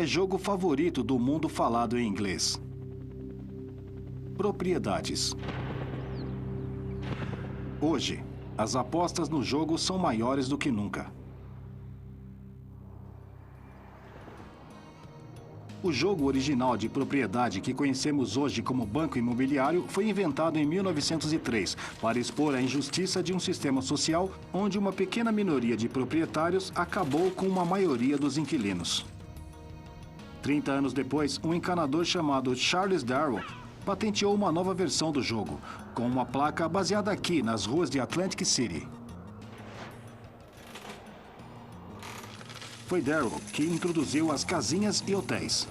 é jogo favorito do mundo falado em inglês. Propriedades. Hoje, as apostas no jogo são maiores do que nunca. O jogo original de propriedade que conhecemos hoje como banco imobiliário foi inventado em 1903 para expor a injustiça de um sistema social onde uma pequena minoria de proprietários acabou com uma maioria dos inquilinos. 30 anos depois, um encanador chamado Charles Darrow patenteou uma nova versão do jogo, com uma placa baseada aqui nas ruas de Atlantic City. Foi Darrow que introduziu as casinhas e hotéis.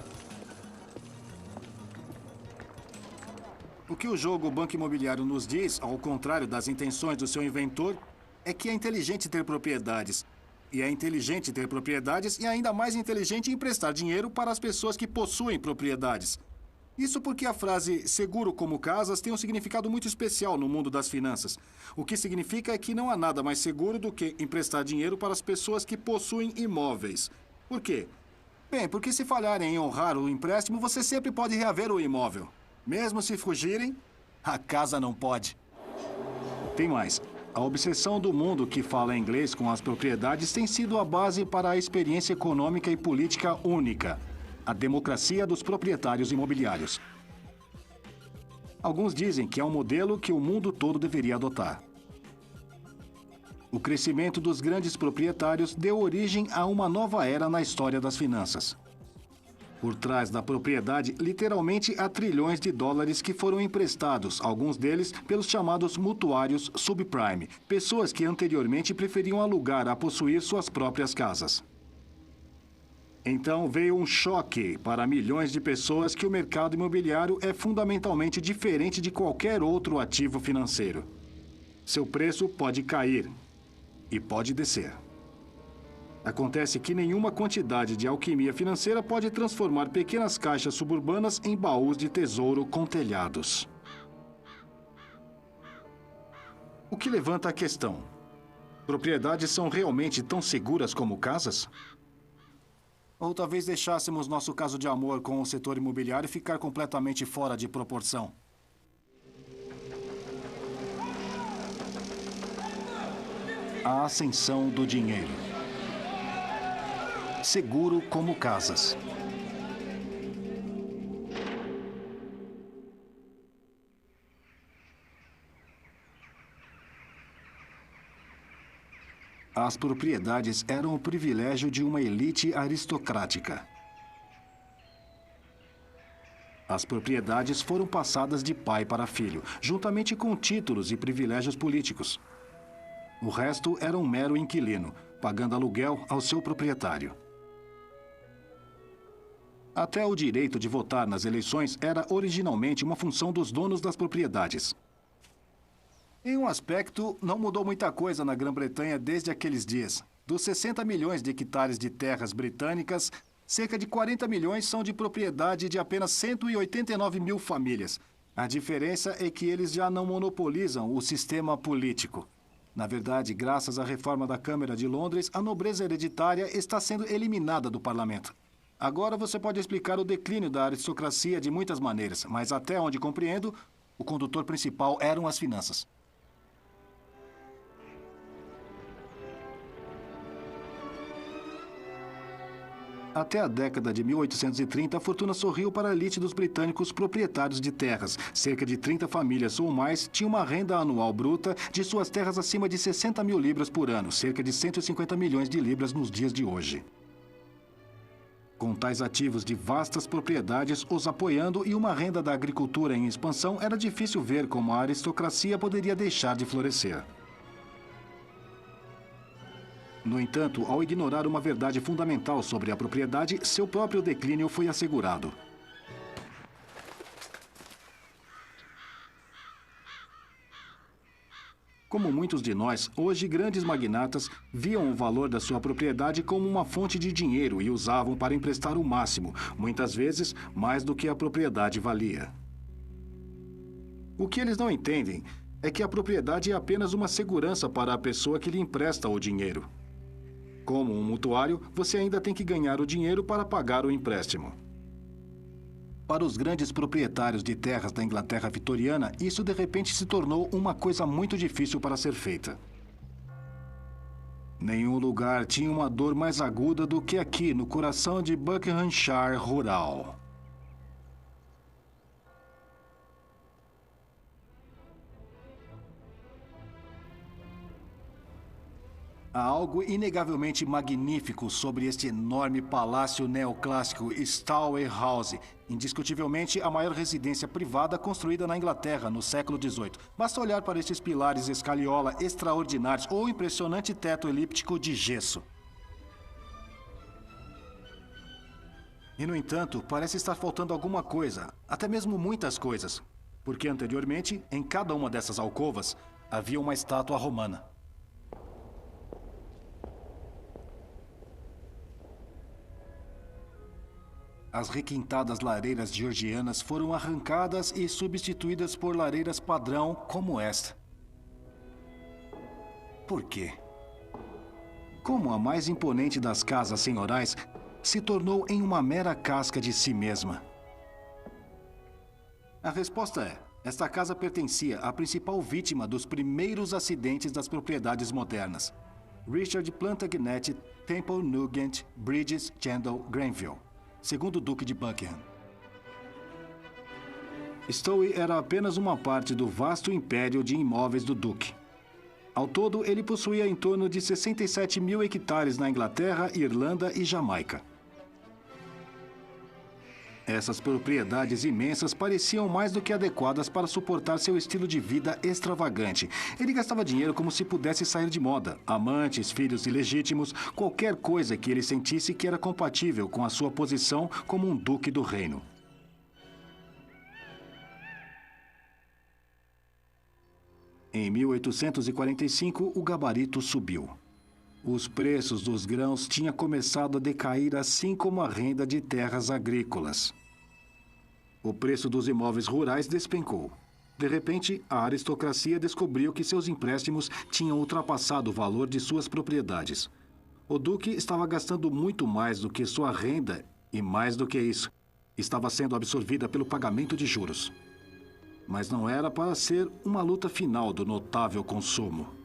O que o jogo Banco Imobiliário nos diz, ao contrário das intenções do seu inventor, é que é inteligente ter propriedades. E é inteligente ter propriedades e ainda mais inteligente emprestar dinheiro para as pessoas que possuem propriedades. Isso porque a frase seguro como casas tem um significado muito especial no mundo das finanças. O que significa é que não há nada mais seguro do que emprestar dinheiro para as pessoas que possuem imóveis. Por quê? Bem, porque se falharem em honrar o empréstimo, você sempre pode reaver o imóvel. Mesmo se fugirem, a casa não pode. Tem mais. A obsessão do mundo que fala inglês com as propriedades tem sido a base para a experiência econômica e política única. A democracia dos proprietários imobiliários. Alguns dizem que é um modelo que o mundo todo deveria adotar. O crescimento dos grandes proprietários deu origem a uma nova era na história das finanças. Por trás da propriedade, literalmente há trilhões de dólares que foram emprestados, alguns deles pelos chamados mutuários subprime, pessoas que anteriormente preferiam alugar a possuir suas próprias casas. Então veio um choque para milhões de pessoas que o mercado imobiliário é fundamentalmente diferente de qualquer outro ativo financeiro. Seu preço pode cair e pode descer. Acontece que nenhuma quantidade de alquimia financeira pode transformar pequenas caixas suburbanas em baús de tesouro com telhados. O que levanta a questão: propriedades são realmente tão seguras como casas? Ou talvez deixássemos nosso caso de amor com o setor imobiliário ficar completamente fora de proporção. A ascensão do dinheiro. Seguro como casas. As propriedades eram o privilégio de uma elite aristocrática. As propriedades foram passadas de pai para filho, juntamente com títulos e privilégios políticos. O resto era um mero inquilino, pagando aluguel ao seu proprietário. Até o direito de votar nas eleições era originalmente uma função dos donos das propriedades. Em um aspecto, não mudou muita coisa na Grã-Bretanha desde aqueles dias. Dos 60 milhões de hectares de terras britânicas, cerca de 40 milhões são de propriedade de apenas 189 mil famílias. A diferença é que eles já não monopolizam o sistema político. Na verdade, graças à reforma da Câmara de Londres, a nobreza hereditária está sendo eliminada do parlamento. Agora você pode explicar o declínio da aristocracia de muitas maneiras, mas até onde compreendo, o condutor principal eram as finanças. Até a década de 1830, a fortuna sorriu para a elite dos britânicos proprietários de terras. Cerca de 30 famílias ou mais tinham uma renda anual bruta de suas terras acima de 60 mil libras por ano, cerca de 150 milhões de libras nos dias de hoje. Com tais ativos de vastas propriedades os apoiando e uma renda da agricultura em expansão, era difícil ver como a aristocracia poderia deixar de florescer. No entanto, ao ignorar uma verdade fundamental sobre a propriedade, seu próprio declínio foi assegurado. Como muitos de nós, hoje grandes magnatas viam o valor da sua propriedade como uma fonte de dinheiro e usavam para emprestar o máximo, muitas vezes mais do que a propriedade valia. O que eles não entendem é que a propriedade é apenas uma segurança para a pessoa que lhe empresta o dinheiro. Como um mutuário, você ainda tem que ganhar o dinheiro para pagar o empréstimo. Para os grandes proprietários de terras da Inglaterra vitoriana, isso de repente se tornou uma coisa muito difícil para ser feita. Nenhum lugar tinha uma dor mais aguda do que aqui, no coração de Buckinghamshire rural. Há algo inegavelmente magnífico sobre este enorme palácio neoclássico Stowe House, indiscutivelmente a maior residência privada construída na Inglaterra no século XVIII. Basta olhar para estes pilares escaliola extraordinários ou o impressionante teto elíptico de gesso. E, no entanto, parece estar faltando alguma coisa, até mesmo muitas coisas, porque anteriormente, em cada uma dessas alcovas, havia uma estátua romana. As requintadas lareiras georgianas foram arrancadas e substituídas por lareiras padrão como esta. Por quê? Como a mais imponente das casas senhorais, se tornou em uma mera casca de si mesma? A resposta é: esta casa pertencia à principal vítima dos primeiros acidentes das propriedades modernas, Richard Plantagenet Temple Nugent Bridges Chandler Grenville, segundo o Duque de Buckingham. Stowe era apenas uma parte do vasto império de imóveis do Duque. Ao todo, ele possuía em torno de 67 mil hectares na Inglaterra, Irlanda e Jamaica. Essas propriedades imensas pareciam mais do que adequadas para suportar seu estilo de vida extravagante. Ele gastava dinheiro como se pudesse sair de moda. Amantes, filhos ilegítimos, qualquer coisa que ele sentisse que era compatível com a sua posição como um duque do reino. Em 1845, o gabarito subiu. Os preços dos grãos tinham começado a decair, assim como a renda de terras agrícolas. O preço dos imóveis rurais despencou. De repente, a aristocracia descobriu que seus empréstimos tinham ultrapassado o valor de suas propriedades. O duque estava gastando muito mais do que sua renda e, mais do que isso, estava sendo absorvida pelo pagamento de juros. Mas não era para ser uma luta final do notável consumo.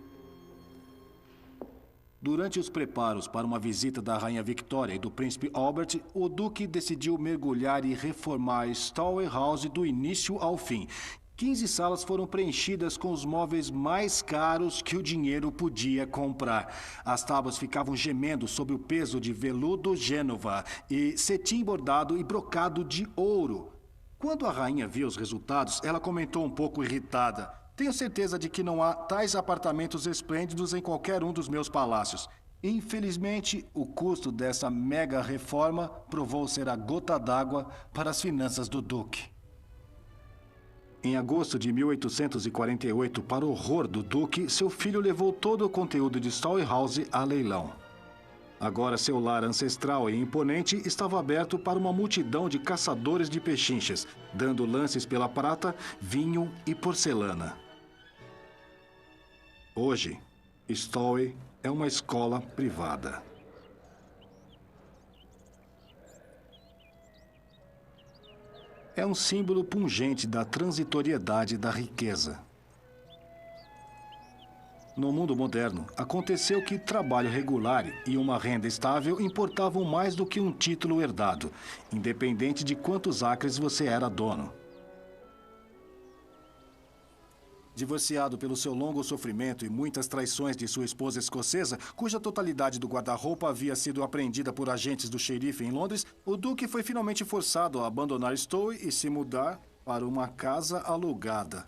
Durante os preparos para uma visita da Rainha Victoria e do Príncipe Albert, o Duque decidiu mergulhar e reformar Stowe House do início ao fim. 15 salas foram preenchidas com os móveis mais caros que o dinheiro podia comprar. As tábuas ficavam gemendo sob o peso de veludo Gênova e cetim bordado e brocado de ouro. Quando a rainha viu os resultados, ela comentou um pouco irritada: "Tenho certeza de que não há tais apartamentos esplêndidos em qualquer um dos meus palácios." Infelizmente, o custo dessa mega reforma provou ser a gota d'água para as finanças do Duque. Em agosto de 1848, para o horror do Duque, seu filho levou todo o conteúdo de Stowe House a leilão. Agora seu lar ancestral e imponente estava aberto para uma multidão de caçadores de pechinchas, dando lances pela prata, vinho e porcelana. Hoje, Stowe é uma escola privada. É um símbolo pungente da transitoriedade da riqueza. No mundo moderno, aconteceu que trabalho regular e uma renda estável importavam mais do que um título herdado, independente de quantos acres você era dono. Divorciado pelo seu longo sofrimento e muitas traições de sua esposa escocesa, cuja totalidade do guarda-roupa havia sido apreendida por agentes do xerife em Londres, o Duque foi finalmente forçado a abandonar Stowe e se mudar para uma casa alugada.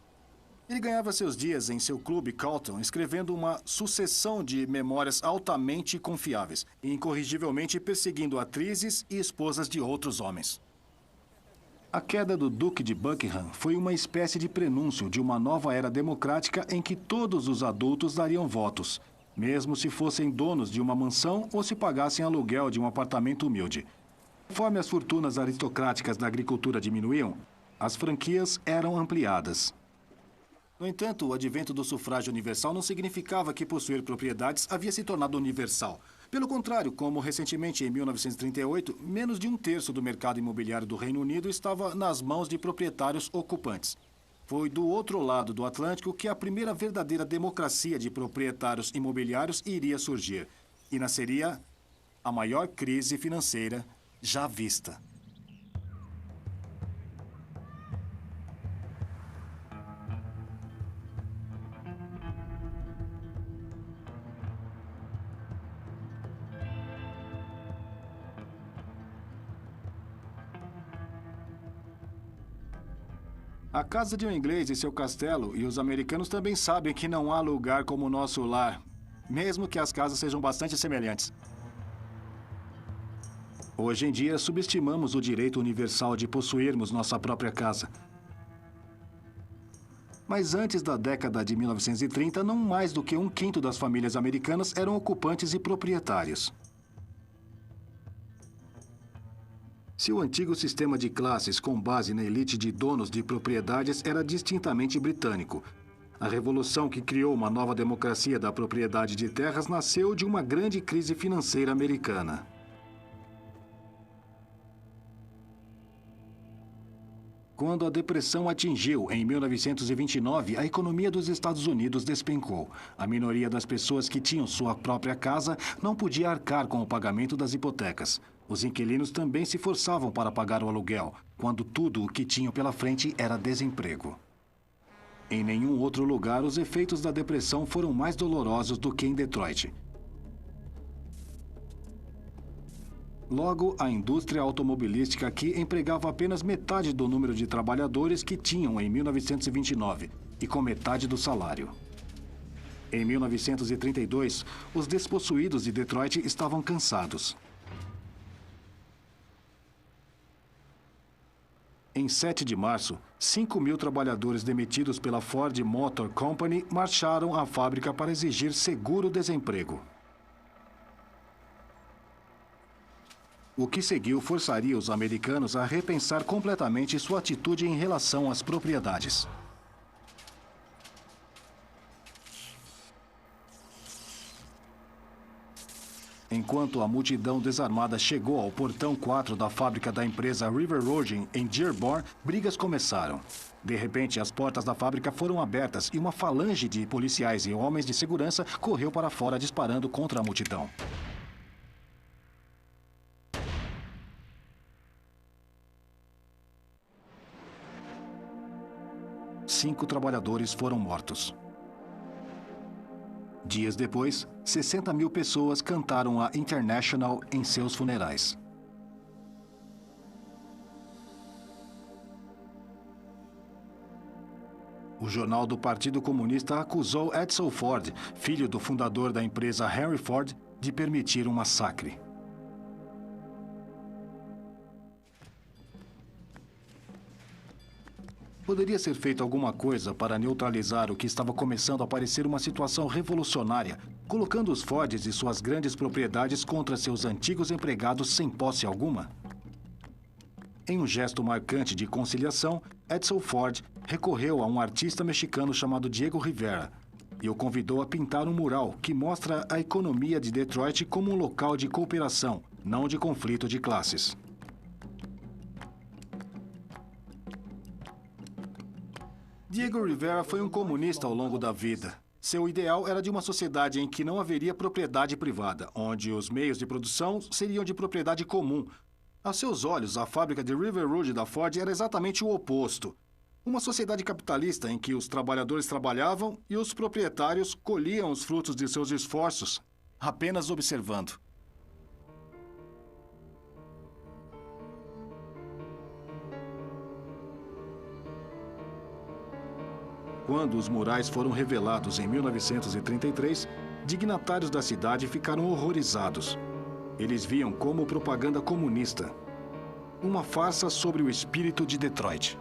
Ele ganhava seus dias em seu clube Carlton, escrevendo uma sucessão de memórias altamente confiáveis e incorrigivelmente perseguindo atrizes e esposas de outros homens. A queda do Duque de Buckingham foi uma espécie de prenúncio de uma nova era democrática em que todos os adultos dariam votos, mesmo se fossem donos de uma mansão ou se pagassem aluguel de um apartamento humilde. Conforme as fortunas aristocráticas da agricultura diminuíam, as franquias eram ampliadas. No entanto, o advento do sufrágio universal não significava que possuir propriedades havia se tornado universal. Pelo contrário, como recentemente em 1938, menos de um terço do mercado imobiliário do Reino Unido estava nas mãos de proprietários ocupantes. Foi do outro lado do Atlântico que a primeira verdadeira democracia de proprietários imobiliários iria surgir. E nasceria a maior crise financeira já vista. A casa de um inglês e seu castelo, e os americanos também sabem que não há lugar como o nosso lar, mesmo que as casas sejam bastante semelhantes. Hoje em dia, subestimamos o direito universal de possuirmos nossa própria casa. Mas antes da década de 1930, não mais do que um quinto das famílias americanas eram ocupantes e proprietários. Se o antigo sistema de classes com base na elite de donos de propriedades era distintamente britânico, a revolução que criou uma nova democracia da propriedade de terras nasceu de uma grande crise financeira americana. Quando a depressão atingiu em 1929, a economia dos Estados Unidos despencou. A minoria das pessoas que tinham sua própria casa não podia arcar com o pagamento das hipotecas. Os inquilinos também se forçavam para pagar o aluguel, quando tudo o que tinham pela frente era desemprego. Em nenhum outro lugar, os efeitos da depressão foram mais dolorosos do que em Detroit. Logo, a indústria automobilística aqui empregava apenas metade do número de trabalhadores que tinham em 1929, e com metade do salário. Em 1932, os despossuídos de Detroit estavam cansados. Em 7 de março, 5.000 trabalhadores demitidos pela Ford Motor Company marcharam à fábrica para exigir seguro-desemprego. O que seguiu forçaria os americanos a repensar completamente sua atitude em relação às propriedades. Enquanto a multidão desarmada chegou ao portão 4 da fábrica da empresa River Roofing em Dearborn, brigas começaram. De repente, as portas da fábrica foram abertas e uma falange de policiais e homens de segurança correu para fora disparando contra a multidão. Cinco trabalhadores foram mortos. Dias depois, 60.000 pessoas cantaram a International em seus funerais. O jornal do Partido Comunista acusou Edsel Ford, filho do fundador da empresa Henry Ford, de permitir um massacre. Poderia ser feito alguma coisa para neutralizar o que estava começando a parecer uma situação revolucionária, colocando os Fords e suas grandes propriedades contra seus antigos empregados sem posse alguma? Em um gesto marcante de conciliação, Edsel Ford recorreu a um artista mexicano chamado Diego Rivera e o convidou a pintar um mural que mostra a economia de Detroit como um local de cooperação, não de conflito de classes. Diego Rivera foi um comunista ao longo da vida. Seu ideal era de uma sociedade em que não haveria propriedade privada, onde os meios de produção seriam de propriedade comum. A seus olhos, a fábrica de River Rouge da Ford era exatamente o oposto. Uma sociedade capitalista em que os trabalhadores trabalhavam e os proprietários colhiam os frutos de seus esforços, apenas observando. Quando os murais foram revelados em 1933, dignatários da cidade ficaram horrorizados. Eles viam como propaganda comunista. Uma farsa sobre o espírito de Detroit.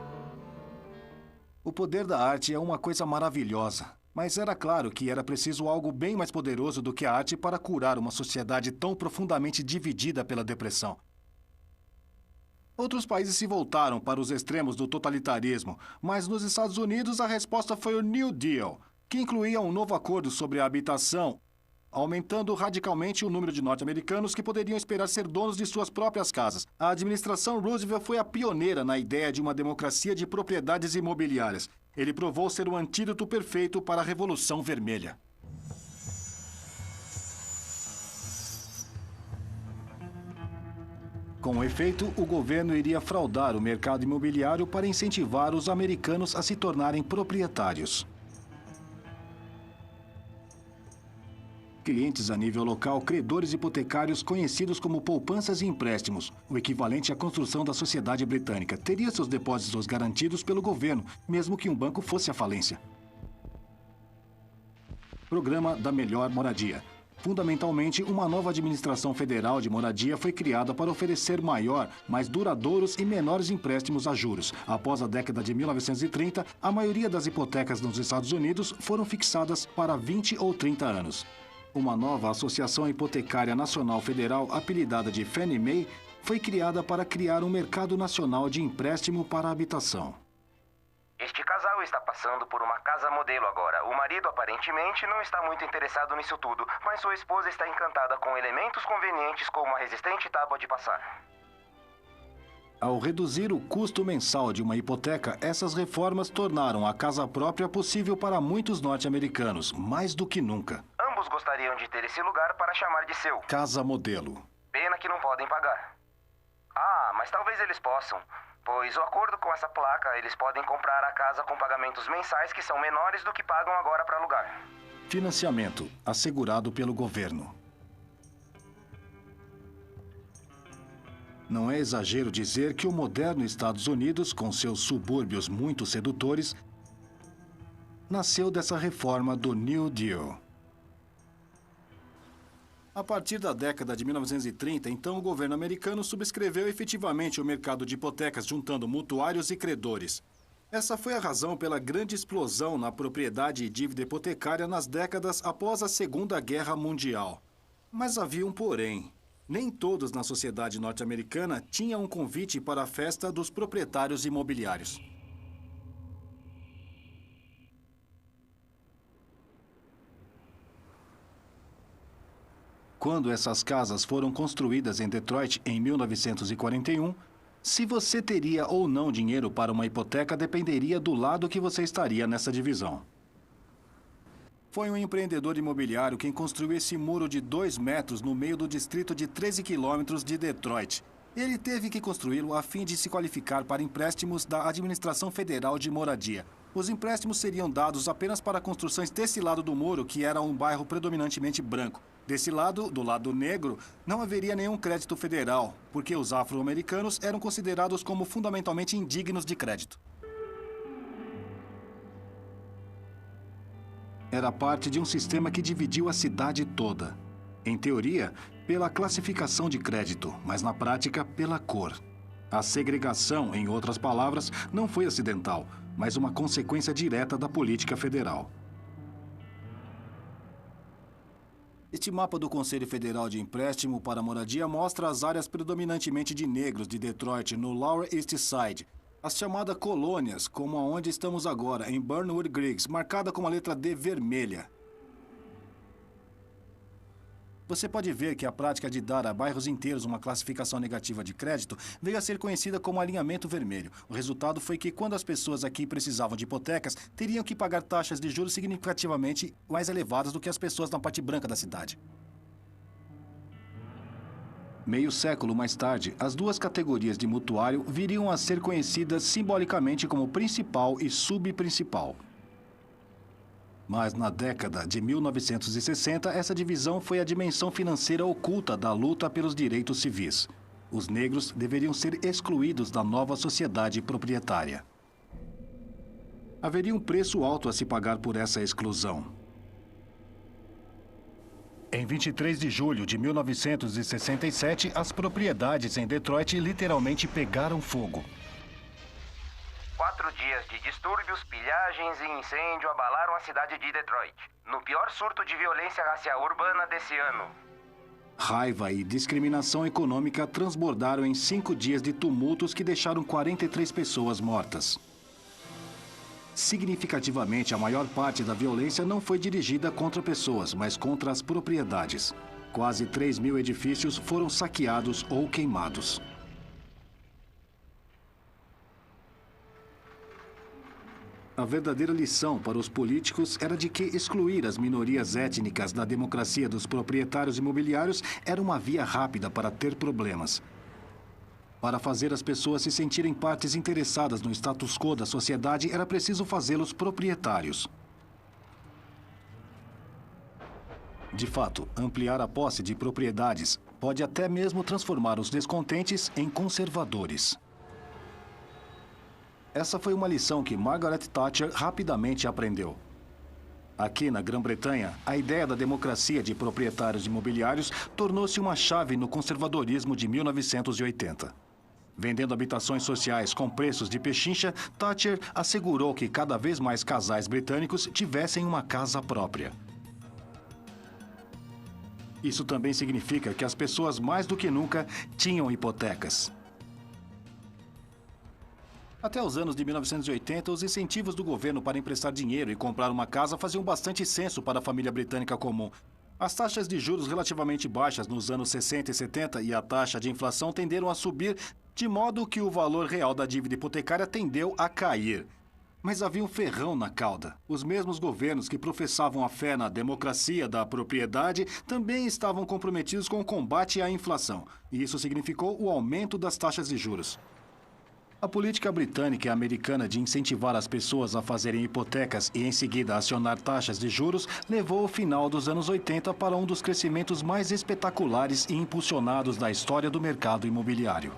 O poder da arte é uma coisa maravilhosa, mas era claro que era preciso algo bem mais poderoso do que a arte para curar uma sociedade tão profundamente dividida pela depressão. Outros países se voltaram para os extremos do totalitarismo, mas nos Estados Unidos a resposta foi o New Deal, que incluía um novo acordo sobre a habitação aumentando radicalmente o número de norte-americanos que poderiam esperar ser donos de suas próprias casas. A administração Roosevelt foi a pioneira na ideia de uma democracia de propriedades imobiliárias. Ele provou ser o antídoto perfeito para a Revolução Vermelha. Com efeito, o governo iria fraudar o mercado imobiliário para incentivar os americanos a se tornarem proprietários. Clientes a nível local, credores hipotecários conhecidos como poupanças e empréstimos, o equivalente à construção da sociedade britânica, teria seus depósitos garantidos pelo governo, mesmo que um banco fosse à falência. Programa da Melhor Moradia. Fundamentalmente, uma nova administração federal de moradia foi criada para oferecer maior, mais duradouros e menores empréstimos a juros. Após a década de 1930, a maioria das hipotecas nos Estados Unidos foram fixadas para 20 ou 30 anos. Uma nova Associação Hipotecária Nacional Federal, apelidada de Fannie Mae, foi criada para criar um mercado nacional de empréstimo para a habitação. Este casal está passando por uma casa modelo agora. O marido aparentemente não está muito interessado nisso tudo, mas sua esposa está encantada com elementos convenientes como uma resistente tábua de passar. Ao reduzir o custo mensal de uma hipoteca, essas reformas tornaram a casa própria possível para muitos norte-americanos, mais do que nunca. Ambos gostariam de ter esse lugar para chamar de seu. Casa modelo. Pena que não podem pagar. Ah, mas talvez eles possam, pois, de acordo com essa placa, eles podem comprar a casa com pagamentos mensais que são menores do que pagam agora para alugar. Financiamento assegurado pelo governo. Não é exagero dizer que o moderno Estados Unidos, com seus subúrbios muito sedutores, nasceu dessa reforma do New Deal. A partir da década de 1930, então, o governo americano subscreveu efetivamente o mercado de hipotecas, juntando mutuários e credores. Essa foi a razão pela grande explosão na propriedade e dívida hipotecária nas décadas após a Segunda Guerra Mundial. Mas havia um porém. Nem todos na sociedade norte-americana tinham um convite para a festa dos proprietários imobiliários. Quando essas casas foram construídas em Detroit em 1941, se você teria ou não dinheiro para uma hipoteca dependeria do lado que você estaria nessa divisão. Foi um empreendedor imobiliário quem construiu esse muro de 2 metros no meio do distrito de 13 quilômetros de Detroit. Ele teve que construí-lo a fim de se qualificar para empréstimos da Administração Federal de Moradia. Os empréstimos seriam dados apenas para construções desse lado do muro, que era um bairro predominantemente branco. Desse lado, do lado negro, não haveria nenhum crédito federal, porque os afro-americanos eram considerados como fundamentalmente indignos de crédito. Era parte de um sistema que dividiu a cidade toda. Em teoria, pela classificação de crédito, mas na prática, pela cor. A segregação, em outras palavras, não foi acidental, mas uma consequência direta da política federal. Este mapa do Conselho Federal de Empréstimo para Moradia mostra as áreas predominantemente de negros de Detroit, no Lower East Side. As chamadas colônias, como aonde estamos agora, em Burnwood Griggs, marcada com a letra D vermelha. Você pode ver que a prática de dar a bairros inteiros uma classificação negativa de crédito veio a ser conhecida como alinhamento vermelho. O resultado foi que, quando as pessoas aqui precisavam de hipotecas, teriam que pagar taxas de juros significativamente mais elevadas do que as pessoas na parte branca da cidade. Meio século mais tarde, as duas categorias de mutuário viriam a ser conhecidas simbolicamente como principal e subprincipal. Mas na década de 1960, essa divisão foi a dimensão financeira oculta da luta pelos direitos civis. Os negros deveriam ser excluídos da nova sociedade proprietária. Haveria um preço alto a se pagar por essa exclusão. Em 23 de julho de 1967, as propriedades em Detroit literalmente pegaram fogo. 4 dias de distúrbios, pilhagens e incêndio abalaram a cidade de Detroit, no pior surto de violência racial urbana desse ano. Raiva e discriminação econômica transbordaram em 5 dias de tumultos que deixaram 43 pessoas mortas. Significativamente, a maior parte da violência não foi dirigida contra pessoas, mas contra as propriedades. Quase 3.000 edifícios foram saqueados ou queimados. A verdadeira lição para os políticos era de que excluir as minorias étnicas da democracia dos proprietários imobiliários era uma via rápida para ter problemas. Para fazer as pessoas se sentirem partes interessadas no status quo da sociedade, era preciso fazê-los proprietários. De fato, ampliar a posse de propriedades pode até mesmo transformar os descontentes em conservadores. Essa foi uma lição que Margaret Thatcher rapidamente aprendeu. Aqui na Grã-Bretanha, a ideia da democracia de proprietários imobiliários tornou-se uma chave no conservadorismo de 1980. Vendendo habitações sociais com preços de pechincha, Thatcher assegurou que cada vez mais casais britânicos tivessem uma casa própria. Isso também significa que as pessoas mais do que nunca tinham hipotecas. Até os anos de 1980, os incentivos do governo para emprestar dinheiro e comprar uma casa faziam bastante senso para a família britânica comum. As taxas de juros relativamente baixas nos anos 60 e 70 e a taxa de inflação tenderam a subir, de modo que o valor real da dívida hipotecária tendeu a cair. Mas havia um ferrão na cauda. Os mesmos governos que professavam a fé na democracia da propriedade também estavam comprometidos com o combate à inflação. E isso significou o aumento das taxas de juros. A política britânica e americana de incentivar as pessoas a fazerem hipotecas e, em seguida, acionar taxas de juros levou o final dos anos 80 para um dos crescimentos mais espetaculares e impulsionados da história do mercado imobiliário.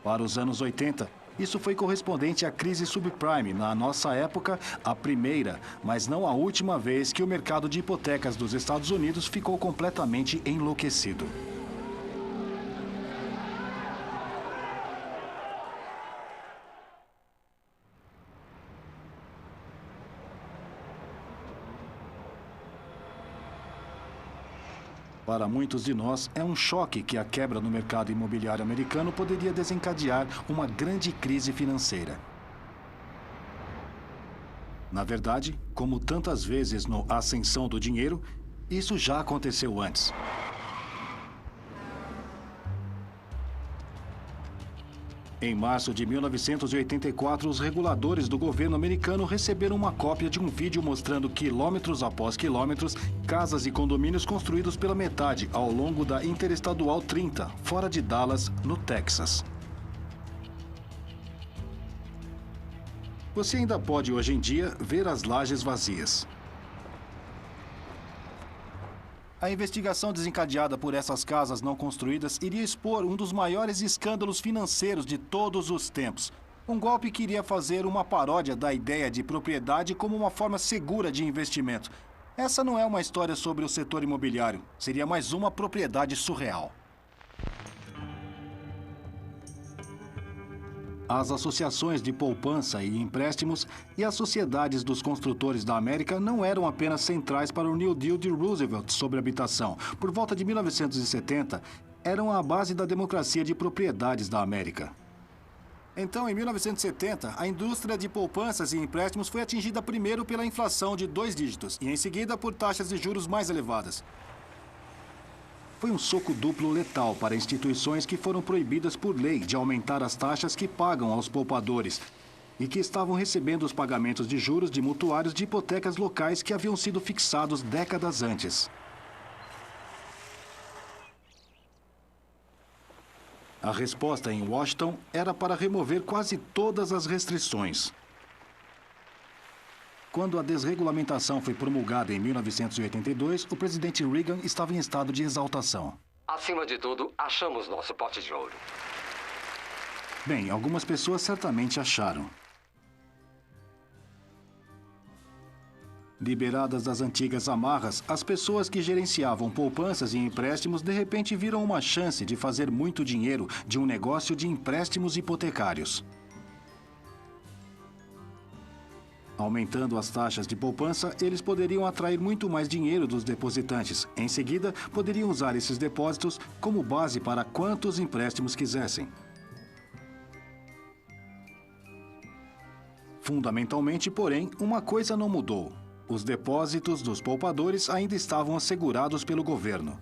Para os anos 80, isso foi correspondente à crise subprime, na nossa época, a primeira, mas não a última vez que o mercado de hipotecas dos Estados Unidos ficou completamente enlouquecido. Para muitos de nós, é um choque que a quebra no mercado imobiliário americano poderia desencadear uma grande crise financeira. Na verdade, como tantas vezes no Ascensão do Dinheiro, isso já aconteceu antes. Em março de 1984, os reguladores do governo americano receberam uma cópia de um vídeo mostrando quilômetros após quilômetros, casas e condomínios construídos pela metade ao longo da Interestadual 30, fora de Dallas, no Texas. Você ainda pode, hoje em dia, ver as lajes vazias. A investigação desencadeada por essas casas não construídas iria expor um dos maiores escândalos financeiros de todos os tempos. Um golpe que iria fazer uma paródia da ideia de propriedade como uma forma segura de investimento. Essa não é uma história sobre o setor imobiliário. Seria mais uma propriedade surreal. As associações de poupança e empréstimos e as sociedades dos construtores da América não eram apenas centrais para o New Deal de Roosevelt sobre habitação. Por volta de 1970, eram a base da democracia de propriedades da América. Então, em 1970, a indústria de poupanças e empréstimos foi atingida primeiro pela inflação de 2 dígitos e, em seguida, por taxas de juros mais elevadas. Foi um soco duplo letal para instituições que foram proibidas por lei de aumentar as taxas que pagam aos poupadores e que estavam recebendo os pagamentos de juros de mutuários de hipotecas locais que haviam sido fixados décadas antes. A resposta em Washington era para remover quase todas as restrições. Quando a desregulamentação foi promulgada em 1982, o presidente Reagan estava em estado de exaltação. Acima de tudo, achamos nosso pote de ouro. Bem, algumas pessoas certamente acharam. Liberadas das antigas amarras, as pessoas que gerenciavam poupanças e empréstimos de repente viram uma chance de fazer muito dinheiro de um negócio de empréstimos hipotecários. Aumentando as taxas de poupança, eles poderiam atrair muito mais dinheiro dos depositantes. Em seguida, poderiam usar esses depósitos como base para quantos empréstimos quisessem. Fundamentalmente, porém, uma coisa não mudou. Os depósitos dos poupadores ainda estavam assegurados pelo governo.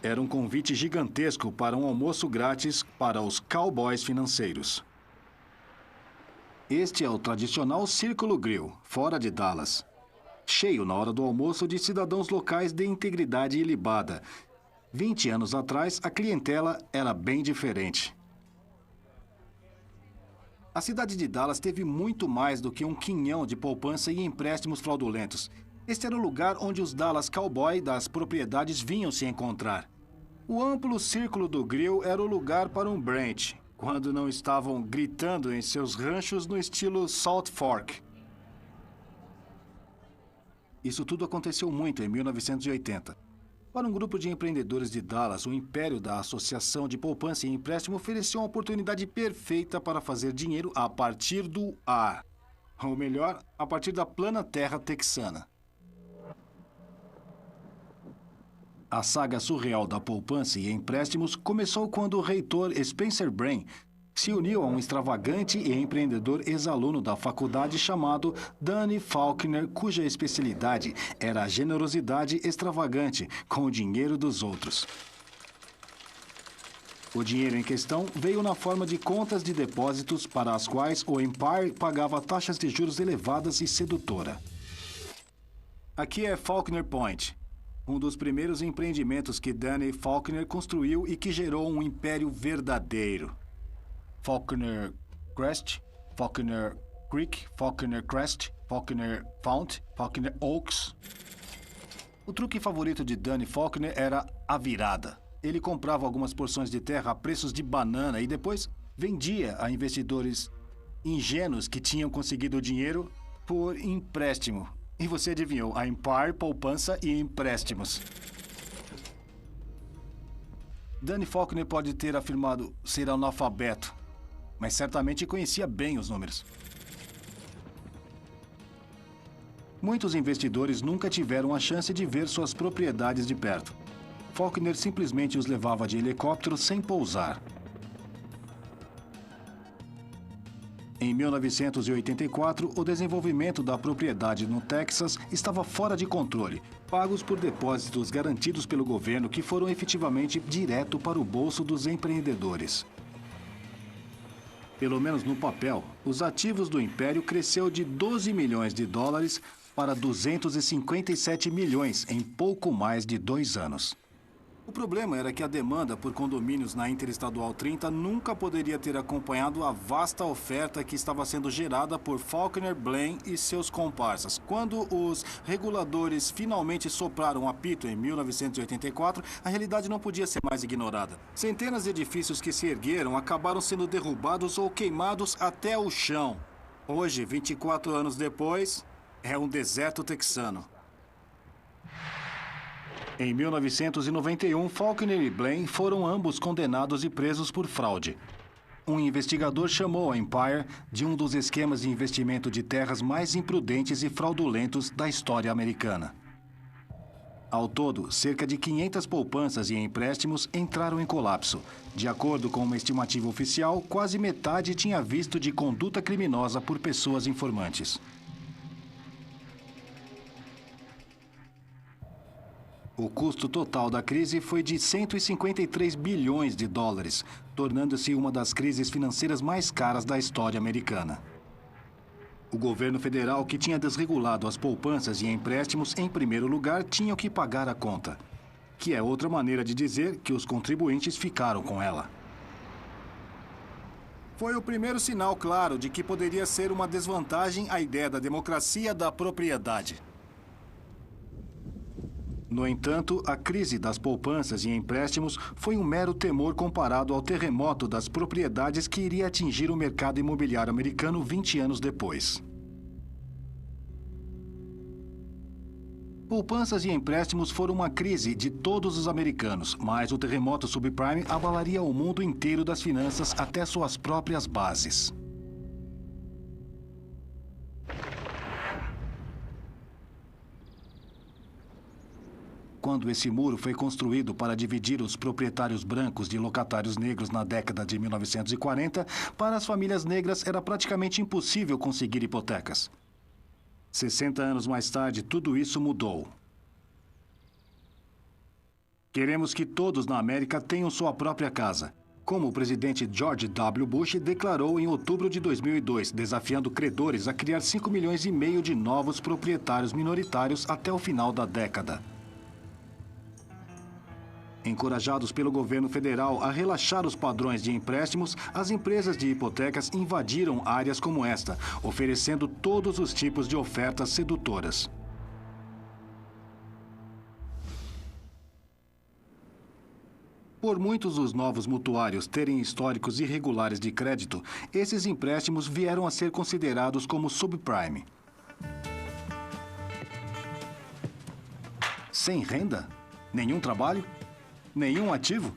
Era um convite gigantesco para um almoço grátis para os cowboys financeiros. Este é o tradicional Círculo Grill, fora de Dallas. Cheio na hora do almoço de cidadãos locais de integridade ilibada. 20 anos atrás, a clientela era bem diferente. A cidade de Dallas teve muito mais do que um quinhão de poupança e empréstimos fraudulentos. Este era o lugar onde os Dallas Cowboy das propriedades vinham se encontrar. O amplo círculo do grill era o lugar para um brunch, quando não estavam gritando em seus ranchos no estilo Salt Fork. Isso tudo aconteceu muito em 1980. Para um grupo de empreendedores de Dallas, o império da Associação de Poupança e Empréstimo ofereceu uma oportunidade perfeita para fazer dinheiro a partir do ar. Ou melhor, a partir da plana terra texana. A saga surreal da poupança e empréstimos começou quando o reitor Spencer Brain se uniu a um extravagante e empreendedor ex-aluno da faculdade chamado Danny Faulkner, cuja especialidade era a generosidade extravagante com o dinheiro dos outros. O dinheiro em questão veio na forma de contas de depósitos para as quais o Empire pagava taxas de juros elevadas e sedutora. Aqui é Faulkner Point, um dos primeiros empreendimentos que Danny Faulkner construiu e que gerou um império verdadeiro. Faulkner Crest, Faulkner Creek, Faulkner Crest, Faulkner Fount, Faulkner Oaks. O truque favorito de Danny Faulkner era a virada. Ele comprava algumas porções de terra a preços de banana e depois vendia a investidores ingênuos que tinham conseguido o dinheiro por empréstimo. E você adivinhou, a Empire, poupança e empréstimos. Danny Faulkner pode ter afirmado ser analfabeto, mas certamente conhecia bem os números. Muitos investidores nunca tiveram a chance de ver suas propriedades de perto. Faulkner simplesmente os levava de helicóptero sem pousar. Em 1984, o desenvolvimento da propriedade no Texas estava fora de controle, pagos por depósitos garantidos pelo governo que foram efetivamente direto para o bolso dos empreendedores. Pelo menos no papel, os ativos do império cresceu de 12 milhões de dólares para 257 milhões em pouco mais de 2 anos. O problema era que a demanda por condomínios na Interestadual 30 nunca poderia ter acompanhado a vasta oferta que estava sendo gerada por Faulkner Blaine e seus comparsas. Quando os reguladores finalmente sopraram o apito em 1984, a realidade não podia ser mais ignorada. Centenas de edifícios que se ergueram acabaram sendo derrubados ou queimados até o chão. Hoje, 24 anos depois, é um deserto texano. Em 1991, Faulkner e Blaine foram ambos condenados e presos por fraude. Um investigador chamou a Empire de um dos esquemas de investimento de terras mais imprudentes e fraudulentos da história americana. Ao todo, cerca de 500 poupanças e empréstimos entraram em colapso. De acordo com uma estimativa oficial, quase metade tinha visto de conduta criminosa por pessoas informantes. O custo total da crise foi de 153 bilhões de dólares, tornando-se uma das crises financeiras mais caras da história americana. O governo federal, que tinha desregulado as poupanças e empréstimos em primeiro lugar, tinha que pagar a conta, que é outra maneira de dizer que os contribuintes ficaram com ela. Foi o primeiro sinal claro de que poderia ser uma desvantagem a ideia da democracia da propriedade. No entanto, a crise das poupanças e empréstimos foi um mero temor comparado ao terremoto das propriedades que iria atingir o mercado imobiliário americano 20 anos depois. Poupanças e empréstimos foram uma crise de todos os americanos, mas o terremoto subprime abalaria o mundo inteiro das finanças até suas próprias bases. Quando esse muro foi construído para dividir os proprietários brancos de locatários negros na década de 1940, para as famílias negras era praticamente impossível conseguir hipotecas. 60 anos mais tarde, tudo isso mudou. Queremos que todos na América tenham sua própria casa, como o presidente George W. Bush declarou em outubro de 2002, desafiando credores a criar 5,5 milhões de novos proprietários minoritários até o final da década. Encorajados pelo governo federal a relaxar os padrões de empréstimos, as empresas de hipotecas invadiram áreas como esta, oferecendo todos os tipos de ofertas sedutoras. Por muitos dos novos mutuários terem históricos irregulares de crédito, esses empréstimos vieram a ser considerados como subprime. Sem renda? Nenhum trabalho? Nenhum ativo?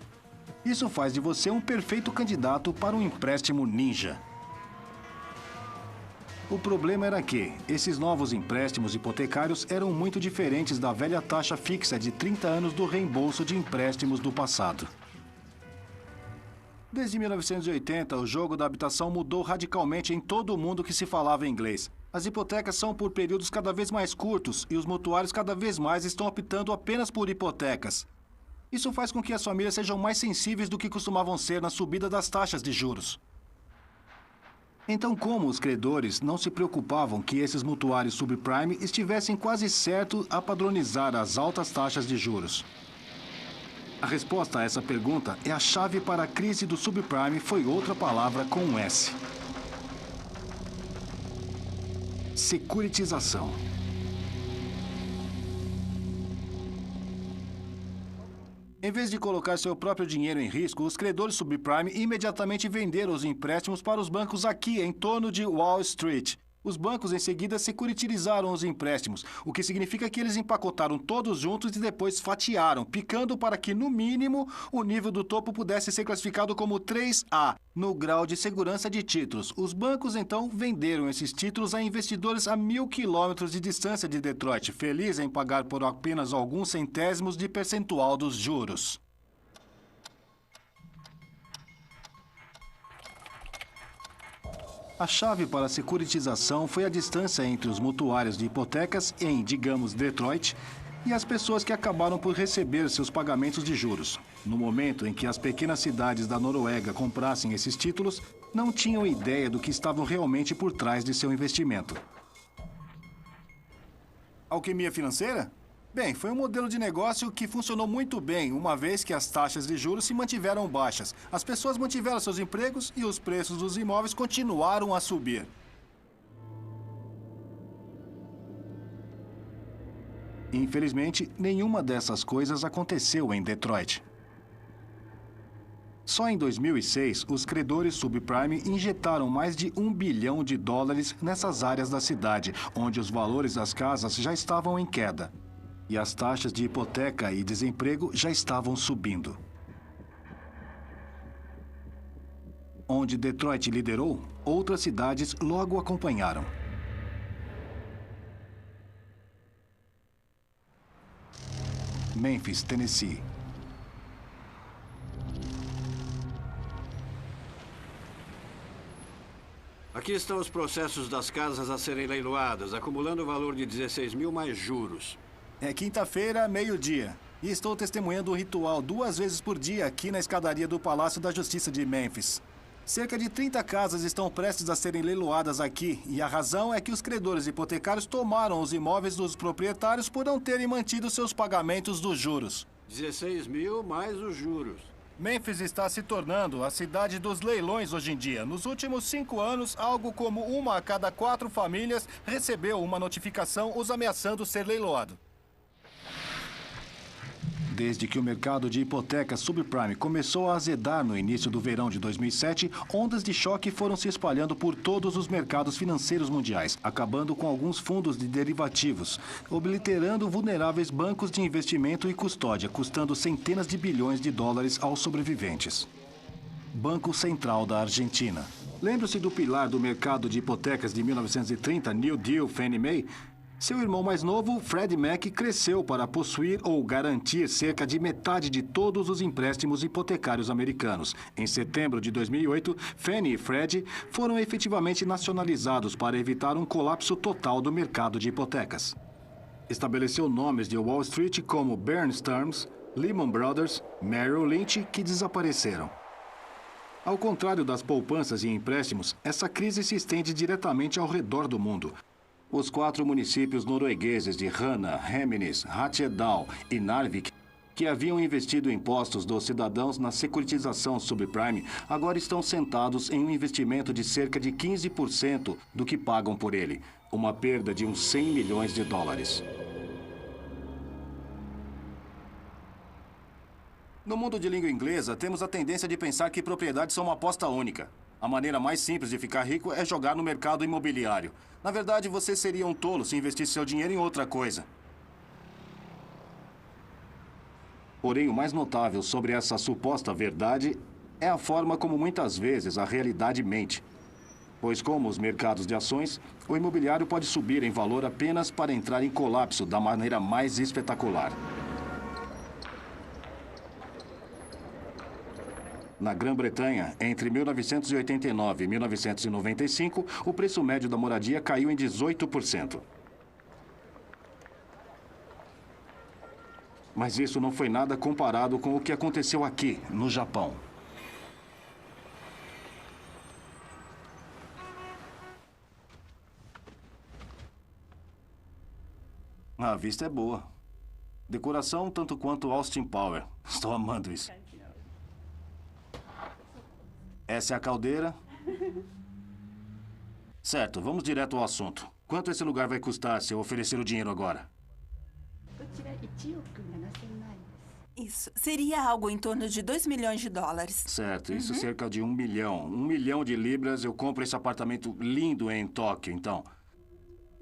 Isso faz de você um perfeito candidato para um empréstimo ninja. O problema era que esses novos empréstimos hipotecários eram muito diferentes da velha taxa fixa de 30 anos do reembolso de empréstimos do passado. Desde 1980, o jogo da habitação mudou radicalmente em todo o mundo que se falava inglês. As hipotecas são por períodos cada vez mais curtos e os mutuários cada vez mais estão optando apenas por hipotecas. Isso faz com que as famílias sejam mais sensíveis do que costumavam ser na subida das taxas de juros. Então, como os credores não se preocupavam que esses mutuários subprime estivessem quase certos a padronizar as altas taxas de juros? A resposta a essa pergunta é a chave para a crise do subprime foi outra palavra com um S. Securitização. Em vez de colocar seu próprio dinheiro em risco, os credores subprime imediatamente venderam os empréstimos para os bancos aqui, em torno de Wall Street. Os bancos, em seguida, securitizaram os empréstimos, o que significa que eles empacotaram todos juntos e depois fatiaram, picando para que, no mínimo, o nível do topo pudesse ser classificado como 3A, no grau de segurança de títulos. Os bancos, então, venderam esses títulos a investidores a 1.000 quilômetros de distância de Detroit, felizes em pagar por apenas alguns centésimos de percentual dos juros. A chave para a securitização foi a distância entre os mutuários de hipotecas em, digamos, Detroit, e as pessoas que acabaram por receber seus pagamentos de juros. No momento em que as pequenas cidades da Noruega comprassem esses títulos, não tinham ideia do que estavam realmente por trás de seu investimento. Alquimia financeira? Bem, foi um modelo de negócio que funcionou muito bem, uma vez que as taxas de juros se mantiveram baixas. As pessoas mantiveram seus empregos e os preços dos imóveis continuaram a subir. Infelizmente, nenhuma dessas coisas aconteceu em Detroit. Só em 2006, os credores subprime injetaram mais de $1 bilhão nessas áreas da cidade, onde os valores das casas já estavam em queda. E as taxas de hipoteca e desemprego já estavam subindo. Onde Detroit liderou, outras cidades logo acompanharam. Memphis, Tennessee. Aqui estão os processos das casas a serem leiloadas, acumulando o valor de 16 mil mais juros. É quinta-feira, meio-dia. E estou testemunhando um ritual 2 vezes por dia aqui na escadaria do Palácio da Justiça de Memphis. Cerca de 30 casas estão prestes a serem leiloadas aqui, e a razão é que os credores hipotecários tomaram os imóveis dos proprietários por não terem mantido seus pagamentos dos juros. 16 mil mais os juros. Memphis está se tornando a cidade dos leilões hoje em dia. Nos últimos 5 anos, algo como 1 a cada 4 famílias recebeu uma notificação os ameaçando ser leiloado. Desde que o mercado de hipotecas subprime começou a azedar no início do verão de 2007, ondas de choque foram se espalhando por todos os mercados financeiros mundiais, acabando com alguns fundos de derivativos, obliterando vulneráveis bancos de investimento e custódia, custando centenas de bilhões de dólares aos sobreviventes. Banco Central da Argentina. Lembre-se do pilar do mercado de hipotecas de 1930, New Deal, Fannie Mae? Seu irmão mais novo, Freddie Mac, cresceu para possuir ou garantir cerca de metade de todos os empréstimos hipotecários americanos. Em setembro de 2008, Fannie e Freddie foram efetivamente nacionalizados para evitar um colapso total do mercado de hipotecas. Estabeleceu nomes de Wall Street como Bear Stearns, Lehman Brothers, Merrill Lynch, que desapareceram. Ao contrário das poupanças e empréstimos, essa crise se estende diretamente ao redor do mundo. Os 4 municípios noruegueses de Rana, Hemnes, Hattedal e Narvik, que haviam investido impostos dos cidadãos na securitização subprime, agora estão sentados em um investimento de cerca de 15% do que pagam por ele, uma perda de uns 100 milhões de dólares. No mundo de língua inglesa, temos a tendência de pensar que propriedades são uma aposta única. A maneira mais simples de ficar rico é jogar no mercado imobiliário. Na verdade, você seria um tolo se investisse seu dinheiro em outra coisa. Porém, o mais notável sobre essa suposta verdade é a forma como muitas vezes a realidade mente. Pois, como os mercados de ações, o imobiliário pode subir em valor apenas para entrar em colapso da maneira mais espetacular. Na Grã-Bretanha, entre 1989 e 1995, o preço médio da moradia caiu em 18%. Mas isso não foi nada comparado com o que aconteceu aqui, no Japão. A vista é boa. Decoração tanto quanto Austin Power. Estou amando isso. Essa é a caldeira. Certo, vamos direto ao assunto. Quanto esse lugar vai custar se eu oferecer o dinheiro agora? Isso. Seria algo em torno de 2 milhões de dólares. Certo, isso cerca de 1 milhão. 1 milhão de libras, eu compro esse apartamento lindo em Tóquio, então.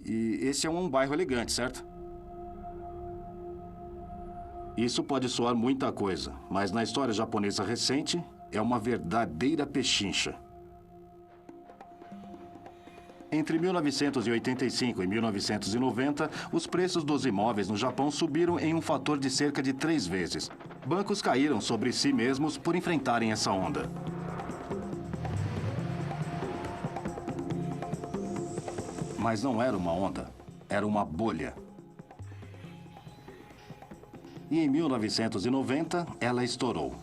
E esse é um bairro elegante, certo? Isso pode soar muita coisa, mas na história japonesa recente, é uma verdadeira pechincha. Entre 1985 e 1990, os preços dos imóveis no Japão subiram em um fator de cerca de 3 vezes. Bancos caíram sobre si mesmos por enfrentarem essa onda. Mas não era uma onda, era uma bolha. E em 1990, ela estourou.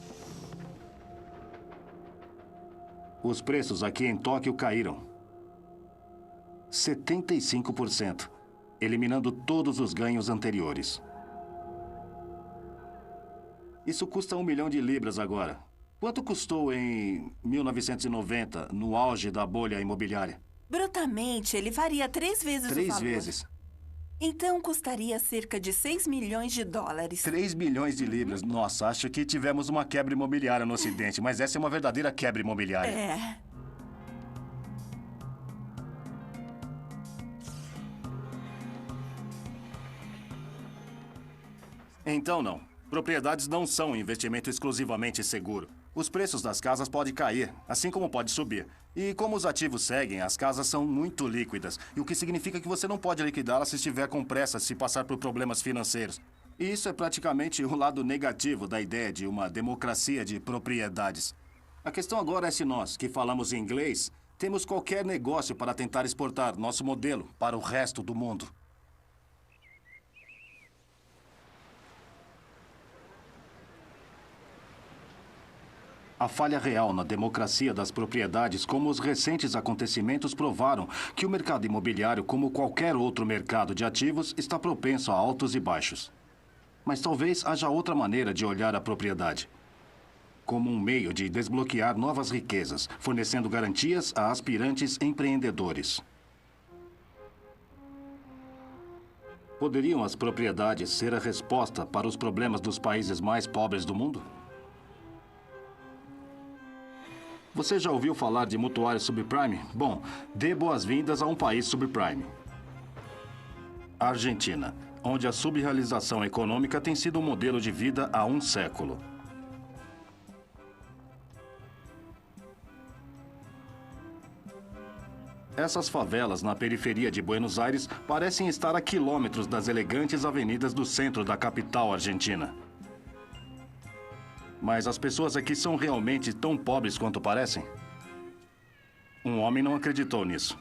Os preços aqui em Tóquio caíram 75%, eliminando todos os ganhos anteriores. Isso custa 1 milhão de libras agora. Quanto custou em 1990, no auge da bolha imobiliária? Brutamente, ele varia 3 vezes o valor. 3 vezes. Então, custaria cerca de 6 milhões de dólares. 3 milhões de libras. Nossa, acho que tivemos uma quebra imobiliária no Ocidente, mas essa é uma verdadeira quebra imobiliária. É. Então, não. Propriedades não são um investimento exclusivamente seguro. Os preços das casas podem cair, assim como pode subir. E como os ativos seguem, as casas são muito líquidas, o que significa que você não pode liquidá-las se estiver com pressa, se passar por problemas financeiros. E isso é praticamente o lado negativo da ideia de uma democracia de propriedades. A questão agora é se nós, que falamos inglês, temos qualquer negócio para tentar exportar nosso modelo para o resto do mundo. A falha real na democracia das propriedades, como os recentes acontecimentos provaram que o mercado imobiliário, como qualquer outro mercado de ativos, está propenso a altos e baixos. Mas talvez haja outra maneira de olhar a propriedade. Como um meio de desbloquear novas riquezas, fornecendo garantias a aspirantes empreendedores. Poderiam as propriedades ser a resposta para os problemas dos países mais pobres do mundo? Você já ouviu falar de mutuário subprime? Bom, dê boas-vindas a um país subprime. A Argentina, onde a subrealização econômica tem sido um modelo de vida há um século. essas favelas na periferia de Buenos Aires parecem estar a quilômetros das elegantes avenidas do centro da capital argentina. Mas as pessoas aqui são realmente tão pobres quanto parecem? Um homem não acreditou nisso.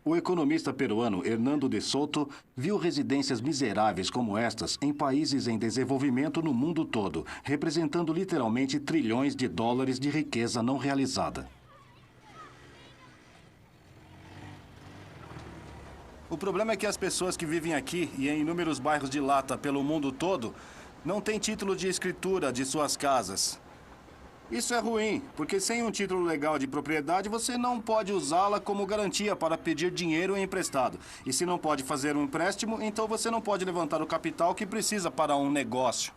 O economista peruano Hernando de Soto viu residências miseráveis como estas em países em desenvolvimento no mundo todo, representando literalmente trilhões de dólares de riqueza não realizada. O problema é que as pessoas que vivem aqui e em inúmeros bairros de lata pelo mundo todo não têm título de escritura de suas casas. Isso é ruim, porque sem um título legal de propriedade, você não pode usá-la como garantia para pedir dinheiro emprestado. E se não pode fazer um empréstimo, então você não pode levantar o capital que precisa para um negócio.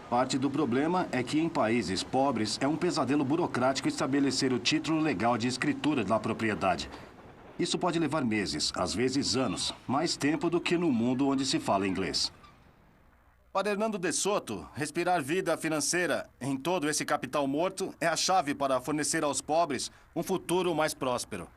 Parte do problema é que em países pobres é um pesadelo burocrático estabelecer o título legal de escritura da propriedade. Isso pode levar meses, às vezes anos, mais tempo do que no mundo onde se fala inglês. Para Hernando de Soto, respirar vida financeira em todo esse capital morto é a chave para fornecer aos pobres um futuro mais próspero.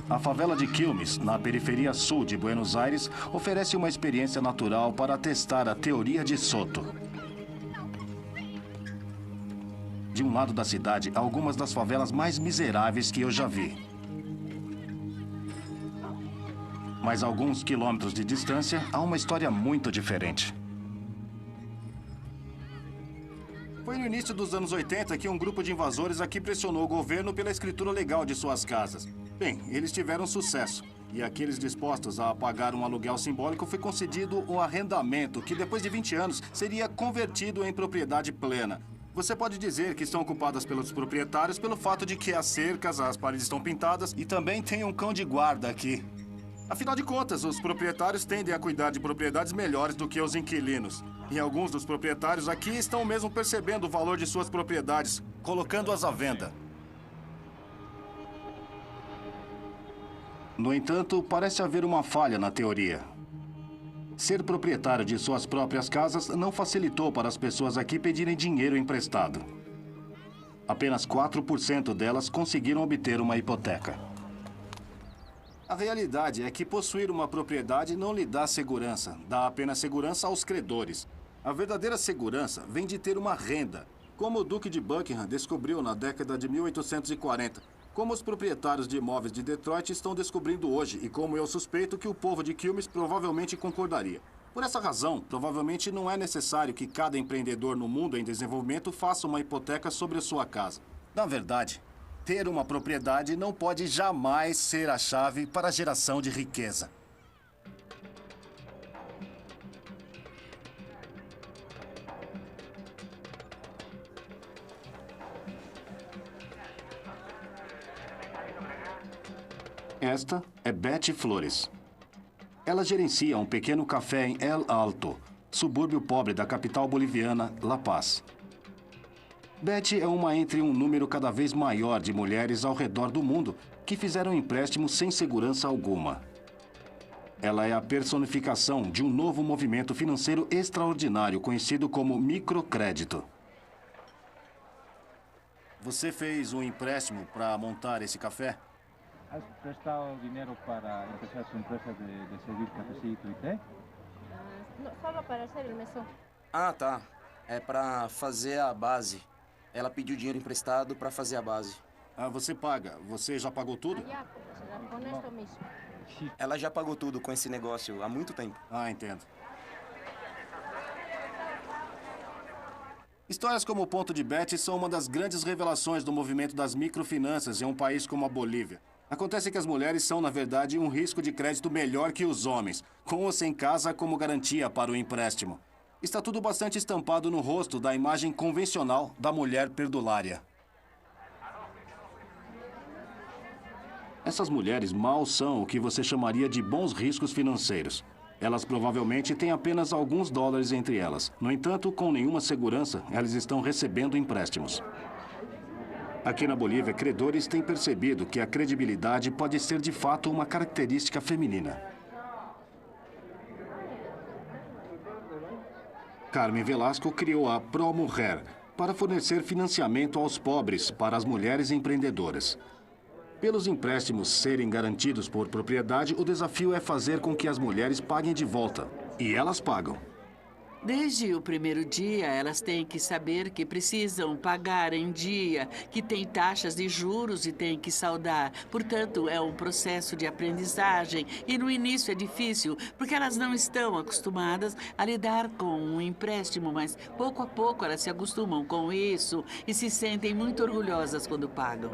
A favela de Quilmes, na periferia sul de Buenos Aires, oferece uma experiência natural para testar a teoria de Soto. De um lado da cidade, há algumas das favelas mais miseráveis que eu já vi. Mas a alguns quilômetros de distância, há uma história muito diferente. Foi no início dos anos 80 que um grupo de invasores aqui pressionou o governo pela escritura legal de suas casas. Bem, eles tiveram sucesso. E àqueles dispostos a pagar um aluguel simbólico foi concedido um arrendamento que, depois de 20 anos, seria convertido em propriedade plena. Você pode dizer que estão ocupadas pelos proprietários pelo fato de que as cercas, as paredes estão pintadas e também tem um cão de guarda aqui. Afinal de contas, os proprietários tendem a cuidar de propriedades melhores do que os inquilinos. E alguns dos proprietários aqui estão mesmo percebendo o valor de suas propriedades, colocando-as à venda. No entanto, parece haver uma falha na teoria. Ser proprietário de suas próprias casas não facilitou para as pessoas aqui pedirem dinheiro emprestado. Apenas 4% delas conseguiram obter uma hipoteca. A realidade é que possuir uma propriedade não lhe dá segurança, dá apenas segurança aos credores. A verdadeira segurança vem de ter uma renda, como o Duque de Buckingham descobriu na década de 1840, como os proprietários de imóveis de Detroit estão descobrindo hoje e como eu suspeito que o povo de Quilmes provavelmente concordaria. Por essa razão, provavelmente não é necessário que cada empreendedor no mundo em desenvolvimento faça uma hipoteca sobre a sua casa. Na verdade, ter uma propriedade não pode jamais ser a chave para a geração de riqueza. Esta é Betty Flores. Ela gerencia um pequeno café em El Alto, subúrbio pobre da capital boliviana, La Paz. Betty é uma entre um número cada vez maior de mulheres ao redor do mundo que fizeram empréstimos sem segurança alguma. Ela é a personificação de um novo movimento financeiro extraordinário conhecido como microcrédito. Você fez um empréstimo para montar esse café? ¿Has prestado dinero para empezar su empresa de servir cafecito y té? No, solo para hacer el mesón. Ah, tá. É pra fazer a base. Ela pediu dinheiro emprestado pra fazer a base. Ah, você paga. Você já pagou tudo? Allá, con esto mismo. Ela já pagou tudo com esse negócio há muito tempo. Ah, entendo. Histórias como o Ponto de Betty são uma das grandes revelações do movimento das microfinanças em um país como a Bolívia. Acontece que as mulheres são, na verdade, um risco de crédito melhor que os homens, com ou sem casa como garantia para o empréstimo. Está tudo bastante estampado no rosto da imagem convencional da mulher perdulária. Essas mulheres mal são o que você chamaria de bons riscos financeiros. Elas provavelmente têm apenas alguns dólares entre elas. No entanto, com nenhuma segurança, elas estão recebendo empréstimos. Aqui na Bolívia, credores têm percebido que a credibilidade pode ser de fato uma característica feminina. Carmen Velasco criou a ProMujer para fornecer financiamento aos pobres para as mulheres empreendedoras. Pelos empréstimos serem garantidos por propriedade, o desafio é fazer com que as mulheres paguem de volta. E elas pagam. Desde o primeiro dia, elas têm que saber que precisam pagar em dia, que tem taxas de juros e têm que saldar. Portanto, é um processo de aprendizagem e no início é difícil, porque elas não estão acostumadas a lidar com um empréstimo, mas pouco a pouco elas se acostumam com isso e se sentem muito orgulhosas quando pagam.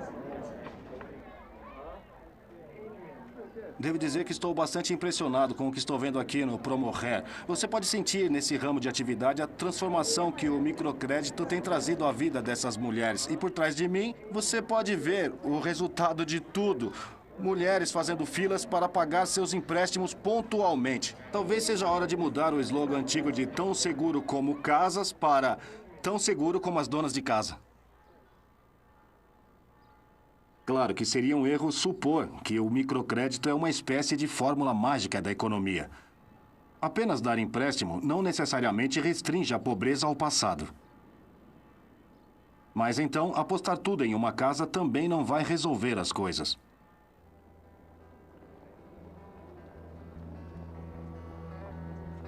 Devo dizer que estou bastante impressionado com o que estou vendo aqui no ProMujer. Você pode sentir nesse ramo de atividade a transformação que o microcrédito tem trazido à vida dessas mulheres. E por trás de mim, você pode ver o resultado de tudo. Mulheres fazendo filas para pagar seus empréstimos pontualmente. Talvez seja a hora de mudar o slogan antigo de tão seguro como casas para tão seguro como as donas de casa. Claro que seria um erro supor que o microcrédito é uma espécie de fórmula mágica da economia. Apenas dar empréstimo não necessariamente restringe a pobreza ao passado. Mas então, apostar tudo em uma casa também não vai resolver as coisas.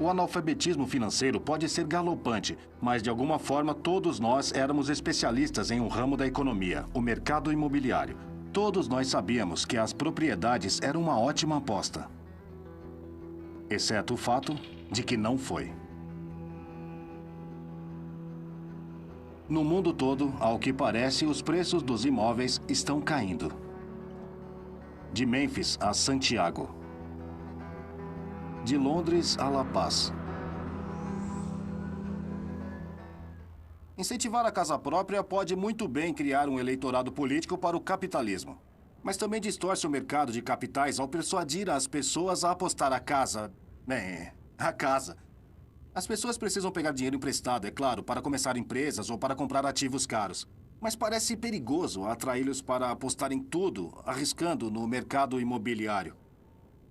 O analfabetismo financeiro pode ser galopante, mas de alguma forma todos nós éramos especialistas em um ramo da economia, o mercado imobiliário. Todos nós sabíamos que as propriedades eram uma ótima aposta. Exceto o fato de que não foi. No mundo todo, ao que parece, os preços dos imóveis estão caindo. De Mênfis a Santiago. De Londres a La Paz. Incentivar a casa própria pode muito bem criar um eleitorado político para o capitalismo. Mas também distorce o mercado de capitais ao persuadir as pessoas a apostar a casa. A casa. As pessoas precisam pegar dinheiro emprestado, é claro, para começar empresas ou para comprar ativos caros. Mas parece perigoso atraí-los para apostar em tudo, arriscando no mercado imobiliário.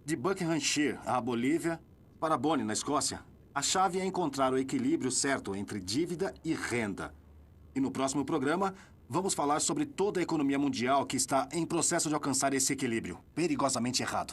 De Buckinghamshire à Bolívia, para Bonny, na Escócia, a chave é encontrar o equilíbrio certo entre dívida e renda. E no próximo programa, vamos falar sobre toda a economia mundial que está em processo de alcançar esse equilíbrio, perigosamente errado.